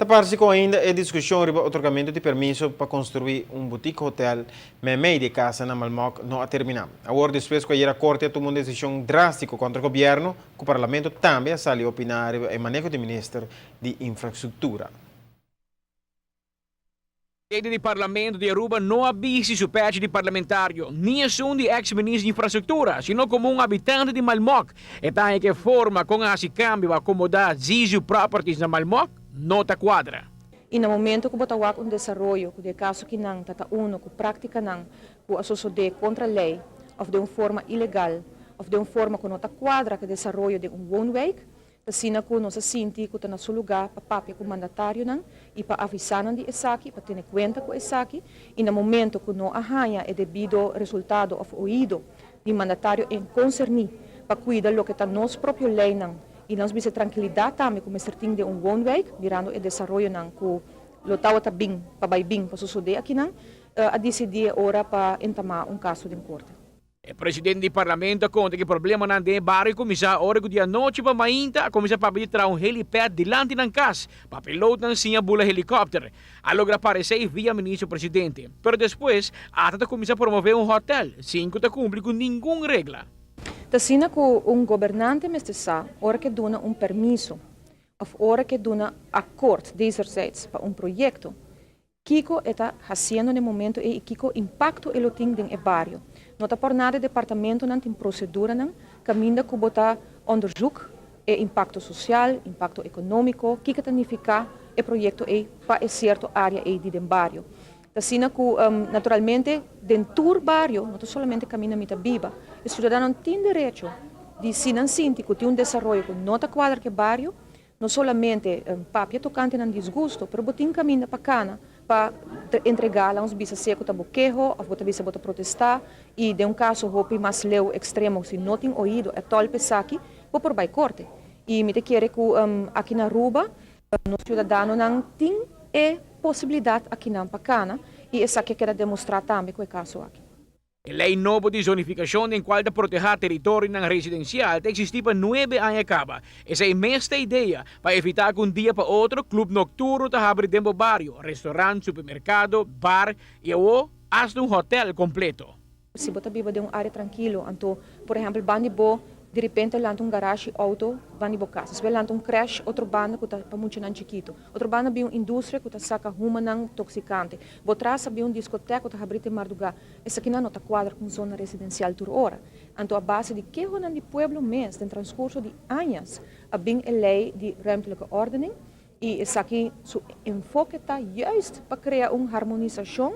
Tapar-se com ainda a discussão sobre o otorgamento de permisso para construir um boutique hotel, mas meio de casa na Malmoc não a terminar. Agora, depois que a Corte tomou uma decisão drástica contra o governo, o Parlamento também saiu opinar em manejo do Ministro de Infraestrutura. Lede do Parlamento de Aruba não avisa o pet de parlamentário, nem assunto de ex-ministro de Infraestrutura, sino como um habitante de Malmoc. Então, que forma com esse câmbio a acomodar Zizio Properties na Malmoc, nota quadra. E no momento que botawak um desenvolvimento, que de caso que não tata uno, que prática não, que associado contra a lei, ou de uma forma ilegal, ou de uma forma que nota quadra que desenvolvimento de um one way, assim que nós sentimos que está no seu lugar para papel com mandatário não, e para avisar de esaki, para ter conta com esaki, e no momento que não arranha é devido ao resultado ou ouído de mandatário em concernir para cuidar do que está nosso próprio lei não. E nós vamos ter tranquilidade também com o certinho de um one way, mirando o desenvolvimento não, que o tal está bem, para suceder aqui não, a decidir agora para entamar um caso de corte. O presidente do parlamento conta que o problema não é bairro começar a hora do dia noite para mainta começar a habilitar um helipad delante da casa para piloto não sim a bula helicóptero. A logra aparecer via ministro presidente. Pero depois, a começar a promover um hotel sem que cumprir com nenhuma regra. Assim que um governante está, hora que dá um permisso, ou hora que dá um acordo desses para um projeto, Kiko está fazendo no momento e Kiko impacto ele tem no bairro. Não está por nada departamento não tem procedura não, caminha que botar onderzoek e impacto social, impacto econômico, que significa o projeto é para certa área aí de bairro. Assim que naturalmente dentro do bairro, não somente caminha mita biba, o cidadão tem direito de se não sentir que tem um desenvolvimento que não está quadra que bairro, não somente papia tocante não desgosto, mas botin caminho para cana para entregar lá uns bisa seco tá boquejo, ou bota bisa bota protestar e de um caso hopi mais leu extremo se não tem ouído é tolpe saki, por vai corte. E me te quer que aqui na Aruba, no cidadão não tem possibilidade aqui na Pacana e essa que quer demonstrar também com o caso aqui. A lei nova de zonificação em qual de proteger território não residencial existe para 9 anos acaba. Essa é a mesma ideia para evitar que dia para outro clube nocturno te abra dentro do bairro, restaurante, supermercado, bar e ou hasta um hotel completo. Se você vive de uma área tranquila, então, por exemplo, bandibo de repente lá um garagem auto bandibo casa, se lá um crash outro banda que está para muito não chiquito, outro banda bi uma indústria que está saca ruma não toxicante, botrasa bi discoteca que está abrindo madrugada, essa aqui não está quadra com zona residencial por hora, então a base de que o de pueblo mês, no transcurso de anos, a bem a lei de ruimtelijke ordening e essa aqui o enfoque está juist para criar uma harmonização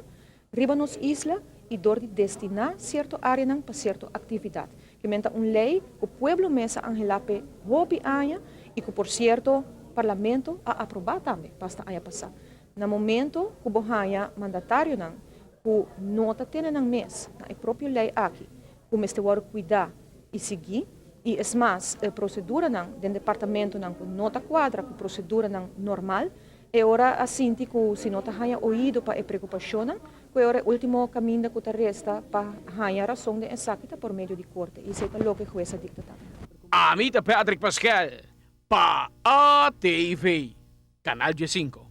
riba nos isla e dor de destinar certa área não para certa atividade. Que menta uma lei que o pueblo mesa angelape hobby aia e que por certo parlamento a aprovar também basta aia passar. No momento que o bohanha mandatário não, que nota tendo na mês na própria lei aqui, que meste war cuidar e seguir e é mais a procedura não do departamento não que nota quadra que procedura não normal é hora assim que se nota haya ouído para a preocupação que é o último caminho que resta para haya razão de exata por meio de corte e isso é o que a jueza dicta também. Amita Patrick Pascal para ATV Canal G5.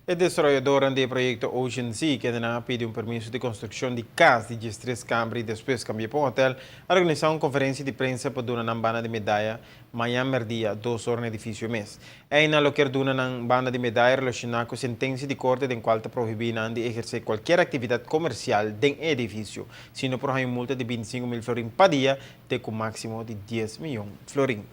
O desarrollador do projeto Ocean Sea que pediu permisso de construção de casa de distrito Cambri e depois cambiou para um hotel, a organizar uma conferência de prensa para dar uma banda de medalha amanhã merdia 2 horas no edifício mês. É na local de uma banda de medalha relacionada com a sentença de corte em qual está proibido de exercer qualquer atividade comercial dentro do edifício, sino por uma multa de 25 mil florins por dia, até com máximo de 10 milhões de florins.